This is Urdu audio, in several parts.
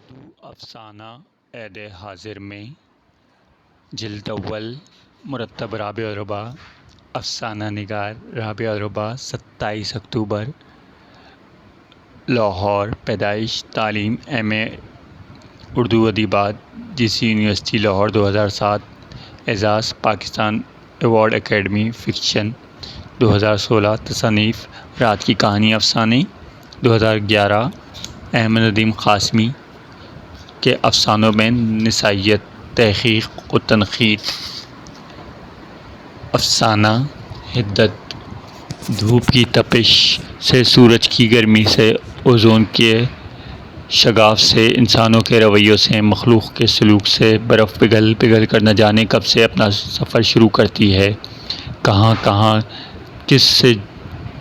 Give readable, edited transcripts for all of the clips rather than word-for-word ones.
اردو افسانہ عید حاضر میں جلد اول مرتب رابع الرباع افسانہ نگار رابع الرباع 27 اکتوبر لاہور پیدائش تعلیم ایم.اے اردو ادبیات جی.سی یونیورسٹی لاہور 2007 اعزاز پاکستان ایوارڈ اکیڈمی فکشن 2016 تصانیف رات کی کہانی افسانے 2011 احمد ندیم قاسمی کے افسانوں میں نسائیت تحقیق و تنقید افسانہ حدت دھوپ کی تپش سے سورج کی گرمی سے اوزون کے شگاف سے انسانوں کے رویوں سے مخلوق کے سلوک سے برف پگھل پگھل کر نہ جانے کب سے اپنا سفر شروع کرتی ہے، کہاں کہاں کس سے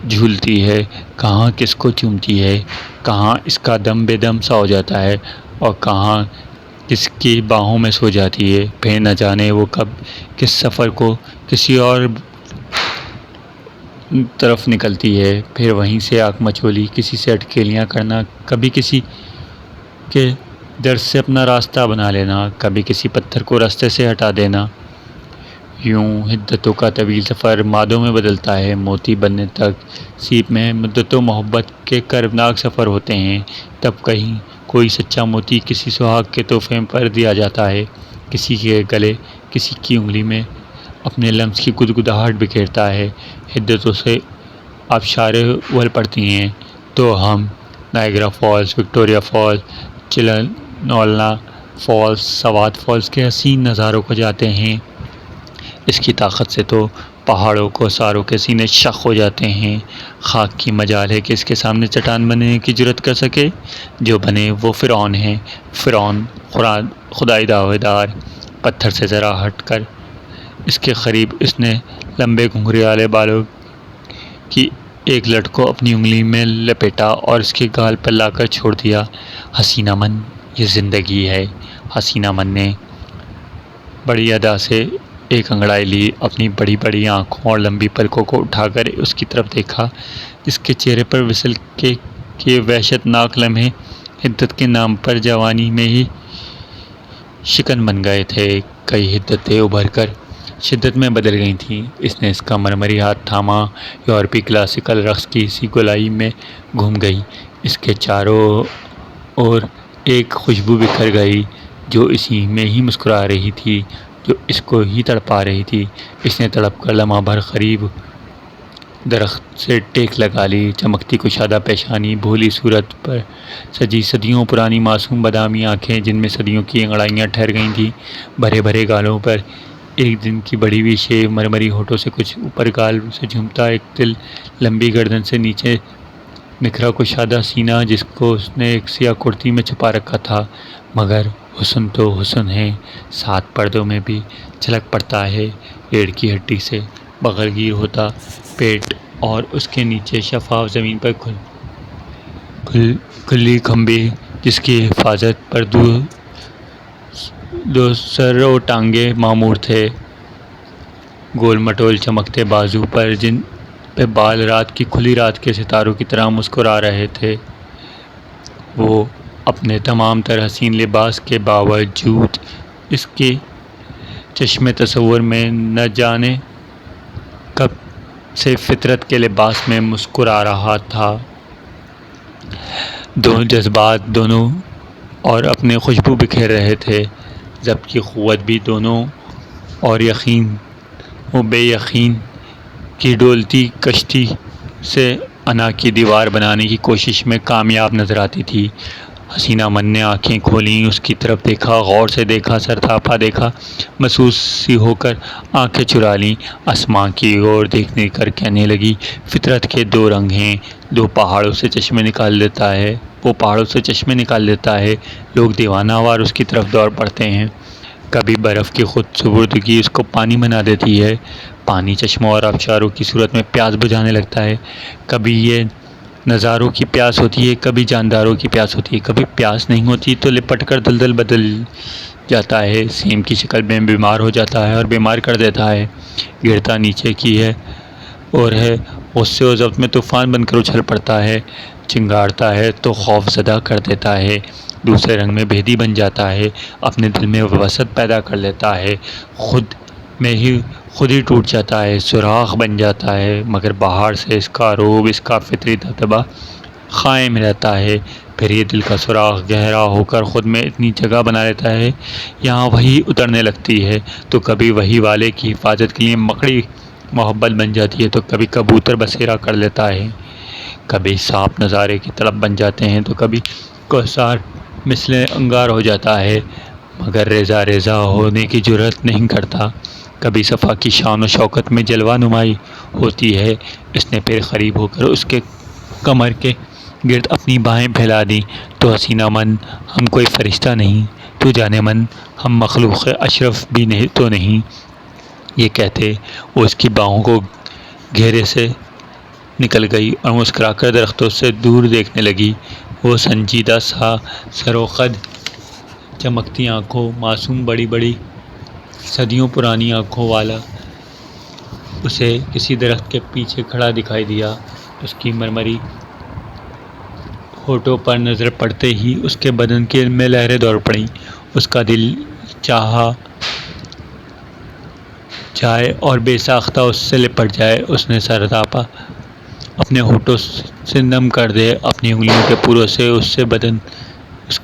جھولتی ہے، کہاں کس کو چومتی ہے، کہاں اس کا دم بے دم سا ہو جاتا ہے اور کہاں کس کی باہوں میں سو جاتی ہے، پھر نہ جانے وہ کب کس سفر کو کسی اور طرف نکلتی ہے، پھر وہیں سے آنکھ مچولی کسی سے اٹکیلیاں کرنا، کبھی کسی کے در سے اپنا راستہ بنا لینا، کبھی کسی پتھر کو راستے سے ہٹا دینا۔ یوں حدتوں کا طویل سفر مادوں میں بدلتا ہے، موتی بننے تک سیپ میں مدتوں محبت کے کربناک سفر ہوتے ہیں، تب کہیں کوئی سچا موتی کسی سہاگ کے تحفے پر دیا جاتا ہے، کسی کے گلے کسی کی انگلی میں اپنے لمس کی گدگداہٹ بکھیرتا ہے۔ حدتوں سے آبشاریں اول پڑتی ہیں تو ہم نائگرا فالز، وکٹوریہ فالز، چلنولا فالز، سوات فالز کے حسین نظاروں کو جاتے ہیں۔ اس کی طاقت سے تو پہاڑوں کو ساروں کے سینے شق ہو جاتے ہیں۔ خاک کی مجال ہے کہ اس کے سامنے چٹان بننے کی جرأت کر سکے، جو بنے وہ فرعون ہے، فرعون خدائی دعوے دار۔ پتھر سے ذرا ہٹ کر اس کے قریب اس نے لمبے گھنگھریالے بالوں کی ایک لٹ کو اپنی انگلی میں لپیٹا اور اس کے گال پر لا کر چھوڑ دیا۔ حسینہ من، یہ زندگی ہے۔ حسینہ من نے بڑی ادا سے ایک انگڑائی لی، اپنی بڑی بڑی آنکھوں اور لمبی پلکوں کو اٹھا کر اس کی طرف دیکھا، جس کے چہرے پر وصل کے وحشت ناک لمحے حدت کے نام پر جوانی میں ہی شکن بن گئے تھے۔ کئی حدتیں ابھر کر شدت میں بدل گئی تھیں۔ اس نے اس کا مرمری ہاتھ تھاما، یورپی کلاسیکل رقص کی سی گولائی میں گم گئی۔ اس کے چاروں اور ایک خوشبو بکھر گئی جو اسی میں ہی مسکرا رہی تھی، جو اس کو ہی تڑپا رہی تھی۔ اس نے تڑپ کر لمحہ بھر قریب درخت سے ٹیک لگا لی، چمکتی کشادہ پیشانی، بھولی صورت پر سجی صدیوں پرانی معصوم بادامی آنکھیں جن میں صدیوں کی انگڑائیاں ٹھہر گئی تھیں، بھرے بھرے گالوں پر ایک دن کی بڑھی ہوئی شیو، مرمری ہونٹوں سے کچھ اوپر گال سے جھومتا ایک تل، لمبی گردن سے نیچے نکھرا کشادہ سینہ جس کو اس نے ایک سیاہ کرتی میں چھپا رکھا تھا۔ مگر حسن تو حسن ہے، 7 پردوں میں بھی جھلک پڑتا ہے۔ ریڑھ کی ہڈی سے بغل گیر ہوتا پیٹ اور اس کے نیچے شفاف زمین پر کھلی کھمبی جس کی حفاظت پر دو سر و ٹانگیں معمور تھے، گول مٹول چمکتے بازو پر جن پہ بال رات کی کھلی رات کے ستاروں کی طرح مسکرا رہے تھے۔ وہ اپنے تمام تر حسین لباس کے باوجود اس کے چشم تصور میں نہ جانے کب سے فطرت کے لباس میں مسکرا رہا تھا۔ دونوں جذبات دونوں اور اپنے خوشبو بکھیر رہے تھے، ضبط کی قوت بھی دونوں اور یقین و بے یقین کی ڈولتی کشتی سے انا کی دیوار بنانے کی کوشش میں کامیاب نظر آتی تھی۔ حسینہ من نے آنکھیں کھولیں، اس کی طرف دیکھا، غور سے دیکھا، سرتاپا دیکھا، محسوس سی ہو کر آنکھیں چرا لیں، آسماں کی اور دیکھ کر کہنے لگی، فطرت کے 2 رنگ ہیں، وہ پہاڑوں سے چشمے نکال دیتا ہے، لوگ دیوانہ وار اس کی طرف دوڑ پڑتے ہیں۔ کبھی برف کی خود سپردگی اس کو پانی بنا دیتی ہے، پانی چشموں اور آبشاروں کی صورت میں پیاس بجھانے لگتا ہے۔ کبھی یہ نظاروں کی پیاس ہوتی ہے، کبھی جانداروں کی پیاس ہوتی ہے، کبھی پیاس نہیں ہوتی تو لپٹ کر دلدل بدل جاتا ہے، سیم کی شکل میں بیمار ہو جاتا ہے اور بیمار کر دیتا ہے، گرتا نیچے کی ہے اور ہے، غصے و ضبط میں طوفان بن کر اچھل پڑتا ہے، چنگاڑتا ہے تو خوف زدہ کر دیتا ہے، دوسرے رنگ میں بھیدی بن جاتا ہے، اپنے دل میں وسعت پیدا کر لیتا ہے، خود ہی ٹوٹ جاتا ہے، سوراخ بن جاتا ہے، مگر باہر سے اس کا روب، اس کا فطری دبدبہ قائم رہتا ہے۔ پھر یہ دل کا سوراخ گہرا ہو کر خود میں اتنی جگہ بنا لیتا ہے، یہاں وہی اترنے لگتی ہے تو کبھی وہی والے کی حفاظت کے لیے مکڑی محبت بن جاتی ہے، تو کبھی کبوتر بسیرا کر لیتا ہے، کبھی سانپ نظارے کی طلب بن جاتے ہیں، تو کبھی کوثر مثل انگار ہو جاتا ہے، مگر ریزہ ریزہ ہونے کی جرأت نہیں کرتا۔ کبھی صفا کی شان و شوکت میں جلوہ نمائی ہوتی ہے، اس نے پھر قریب ہو کر اس کے کمر کے گرد اپنی باہیں پھیلا دیں تو حسینہ من، ہم کوئی فرشتہ نہیں، تو جانے من ہم مخلوق اشرف بھی تو نہیں، یہ کہتے وہ اس کی باہوں کو گھیرے سے نکل گئی اور مسکرا کر درختوں سے دور دیکھنے لگی۔ وہ سنجیدہ سا سر و قد، چمکتی آنکھوں، معصوم بڑی بڑی صدیوں پرانی آنکھوں والا اسے کسی درخت کے پیچھے کھڑا دکھائی دیا۔ اس کی مرمری ہونٹوں پر نظر پڑتے ہی اس کے بدن میں لہریں دوڑ پڑیں، اس کا دل چاہا جائے اور بے ساختہ اس سے لپٹ جائے۔ اس نے سر تاپا اپنے ہونٹوں سے نم کر دے، اپنی انگلیوں کے پوروں سے اس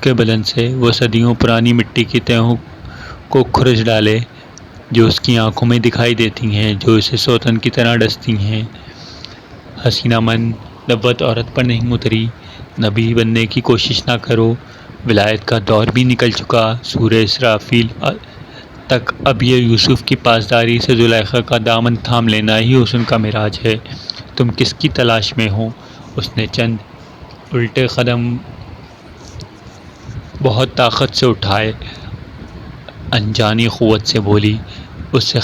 کے بدن سے وہ صدیوں پرانی مٹی کی تہوں کو کھرچ ڈالے جو اس کی آنکھوں میں دکھائی دیتی ہیں، جو اسے سوتن کی طرح ڈستی ہیں۔ حسینہ من، نبوت عورت پر نہیں اتری، نبی بننے کی کوشش نہ کرو، ولایت کا دور بھی نکل چکا، سورہ اسرافیل تک اب یہ یوسف کی پاسداری سے زلیخا کا دامن تھام لینا ہی حسن کا معراج ہے۔ تم کس کی تلاش میں ہو؟ اس نے چند الٹے قدم بہت طاقت سے اٹھائے، انجانی قوت سے بولی، اس سے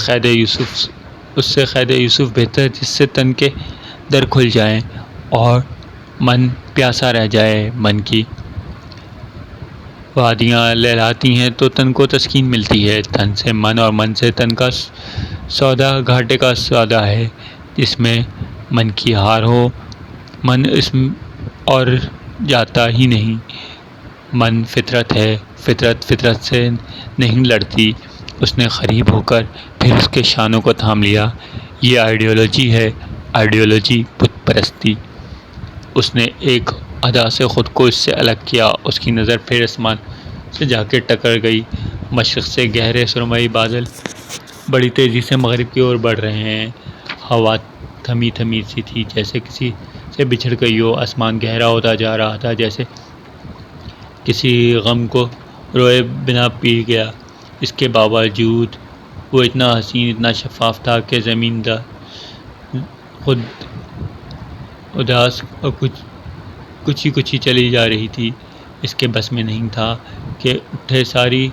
قید یوسف بہتر جس سے تن کے در کھل جائیں اور من پیاسا رہ جائے۔ من کی وادیاں لہلاتی ہیں تو تن کو تسکین ملتی ہے، تن سے من اور من سے تن کا سودا گھاٹے کا سودا ہے، جس میں من کی ہار ہو، من اس اور جاتا ہی نہیں۔ من فطرت ہے، فطرت سے نہیں لڑتی۔ اس نے قریب ہو کر پھر اس کے شانوں کو تھام لیا۔ یہ آئیڈیالوجی ہے، آئیڈیالوجی، بت پرستی۔ اس نے ایک ادا سے خود کو اس سے الگ کیا، اس کی نظر پھر آسمان سے جا کے ٹکر گئی۔ مشرق سے گہرے سرمئی بادل بڑی تیزی سے مغرب کی اور بڑھ رہے ہیں، ہوا تھمی تھمی سی تھی جیسے کسی سے بچھڑ گئی ہو، آسمان گہرا ہوتا جا رہا تھا جیسے کسی غم کو روئے بنا پی گیا۔ اس کے باوجود وہ اتنا حسین، اتنا شفاف تھا کہ زمین خود اداس اور کچھ ہی چلی جا رہی تھی۔ اس کے بس میں نہیں تھا کہ اٹھے ساری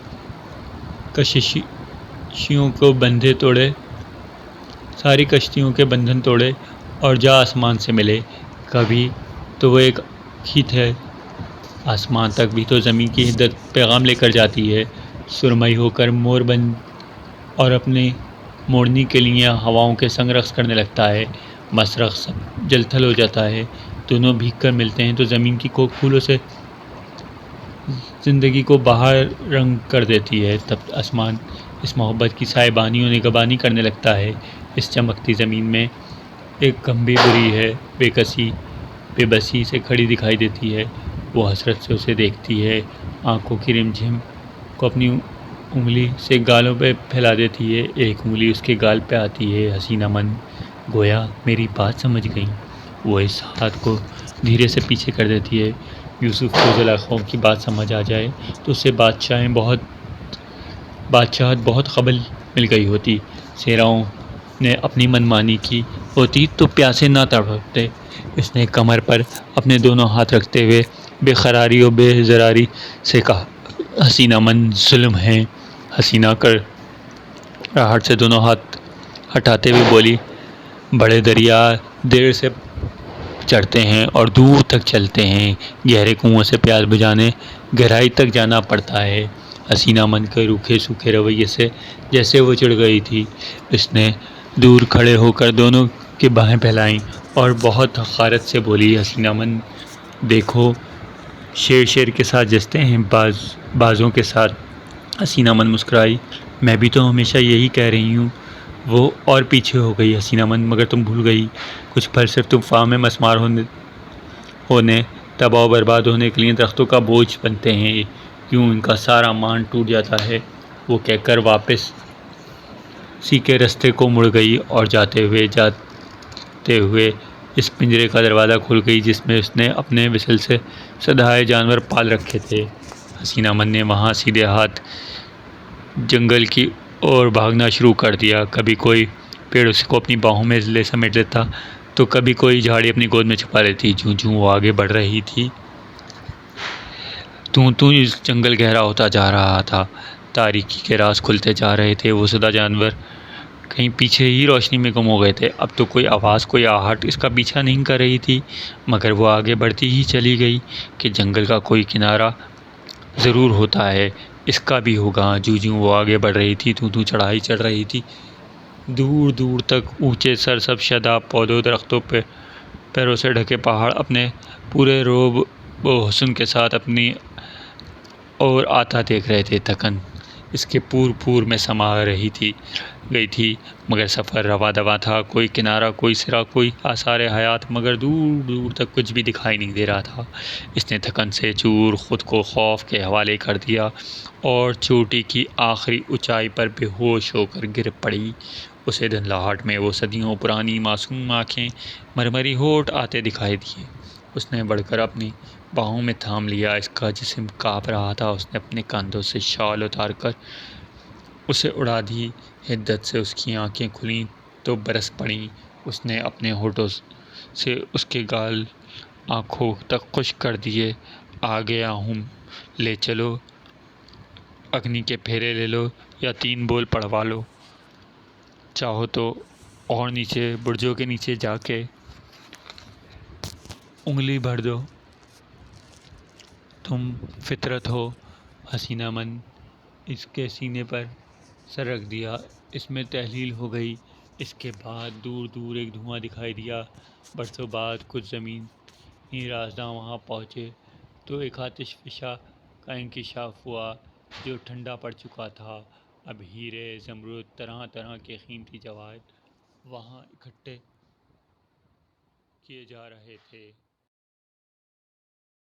کشتیوں کے بندھن توڑے اور جا آسمان سے ملے۔ کبھی تو وہ ایک ہی تھے، آسمان تک بھی تو زمین کی حدت پیغام لے کر جاتی ہے، سرمئی ہو کر مور بن اور اپنے موڑنی کے لیے ہواؤں کے سنگ رقص کرنے لگتا ہے، مسرخ سب جل تھل ہو جاتا ہے، دونوں بھیگ کر ملتے ہیں تو زمین کی کوکھ پھولوں سے زندگی کو باہر رنگ کر دیتی ہے، تب آسمان اس محبت کی سائبانی و نگہبانی کرنے لگتا ہے۔ اس چمکتی زمین میں ایک کمبی بری ہے، بے بسی سے کھڑی دکھائی دیتی ہے، وہ حسرت سے اسے دیکھتی ہے، آنکھوں کی رم جھم کو اپنی انگلی سے گالوں پہ پھیلا دیتی ہے، ایک انگلی اس کے گال پہ آتی ہے۔ حسینہ من گویا میری بات سمجھ گئی، وہ اس ہاتھ کو دھیرے سے پیچھے کر دیتی ہے۔ یوسف کو زلیخا کی بات سمجھ آ جائے تو اسے بادشاہت بہت قبل مل گئی ہوتی، شیراؤں نے اپنی منمانی کی ہوتی تو پیاسے نہ تڑپتے۔ اس نے کمر پر اپنے دونوں ہاتھ رکھتے ہوئے بے قراری و بے زراری سے کہا، حسینہ من ظلم ہے۔ حسینہ کڑراہٹ سے دونوں ہاتھ ہٹاتے ہوئے بولی، بڑے دریا دیر سے چڑھتے ہیں اور دور تک چلتے ہیں، گہرے کنویں سے پیاس بجھانے گہرائی تک جانا پڑتا ہے۔ حسینہ من کے روکھے سوکھے رویے سے جیسے وہ چڑ گئی تھی، اس نے دور کھڑے ہو کر دونوں کی باہیں پھیلائیں اور بہت حقارت سے بولی، حسینہ من دیکھو شیر شیر کے ساتھ جستے ہیں، بازوں کے ساتھ حسینہ مند مسکرائی۔ میں بھی تو ہمیشہ یہی کہہ رہی ہوں۔ وہ اور پیچھے ہو گئی حسینہ مند، مگر تم بھول گئی، کچھ پھل صرف طوفان میں مسمار ہونے تباہ و برباد ہونے کے لیے درختوں کا بوجھ بنتے ہیں، کیوں ان کا سارا مان ٹوٹ جاتا ہے۔ وہ کہہ کر واپس سی کے رستے کو مڑ گئی اور جاتے ہوئے اس پنجرے کا دروازہ کھل گئی جس میں اس نے اپنے وصل سے سدھائے جانور پال رکھے تھے۔ حسینہ مند نے وہاں سیدھے ہاتھ جنگل کی اور بھاگنا شروع کر دیا۔ کبھی کوئی پیڑ اس کو اپنی باہوں میں لے سمیٹ لیتا تو کبھی کوئی جھاڑی اپنی گود میں چھپا لیتی۔ جوں جوں وہ آگے بڑھ رہی تھی توں اس جنگل گہرا ہوتا جا رہا تھا، تاریکی کے راز کھلتے جا رہے تھے۔ وہ سدھا جانور کہیں پیچھے ہی روشنی میں گم ہو گئے تھے۔ اب تو کوئی آواز، کوئی آہٹ اس کا پیچھا نہیں کر رہی تھی، مگر وہ آگے بڑھتی ہی چلی گئی کہ جنگل کا کوئی کنارہ ضرور ہوتا ہے، اس کا بھی ہوگا۔ جوں جوں وہ آگے بڑھ رہی تھی توں چڑھائی چڑھ رہی تھی، دور دور تک اونچے سرسبز شاداب پودوں، درختوں، پیڑوں سے ڈھکے پہاڑ اپنے پورے رعب و حسن کے ساتھ اپنی اور آتا دیکھ رہے تھے۔ تھکن اس کے پور میں سما گئی تھی، مگر سفر رواں دواں تھا۔ کوئی کنارہ، کوئی سرا، کوئی آثار حیات، مگر دور دور تک کچھ بھی دکھائی نہیں دے رہا تھا۔ اس نے تھکن سے چور خود کو خوف کے حوالے کر دیا اور چوٹی کی آخری اونچائی پر بے ہوش ہو کر گر پڑی۔ اسے دھندلاہٹ میں وہ صدیوں پرانی معصوم آنکھیں، مرمری ہونٹ آتے دکھائی دیے۔ اس نے بڑھ کر اپنی باہوں میں تھام لیا، اس کا جسم کانپ رہا تھا۔ اس نے اپنے کاندھوں سے شال اتار کر اسے اڑا دی۔ حدت سے اس کی آنکھیں کھلیں تو برس پڑیں۔ اس نے اپنے ہونٹوں سے اس کے گال آنکھوں تک خشک کر دیے۔ آ گیا ہوں، لے چلو، اگنی کے پھیرے لے لو یا 3 بول پڑھوا لو، چاہو تو اور نیچے برجوں کے نیچے جا کے انگلی بھر دو۔ تم فطرت ہو۔ حسینہ مند اس کے سینے پر سر رکھ دیا۔ اس میں تحلیل ہو گئی۔ اس کے بعد دور دور ایک دھواں دکھائی دیا۔ برسوں بعد کچھ زمینی رازداں وہاں پہنچے تو ایک آتش فشاں کا انکشاف ہوا جو ٹھنڈا پڑ چکا تھا۔ اب ہیرے، زمرد، طرح طرح کے قیمتی جواہرات وہاں اکٹھے کیے جا رہے تھے۔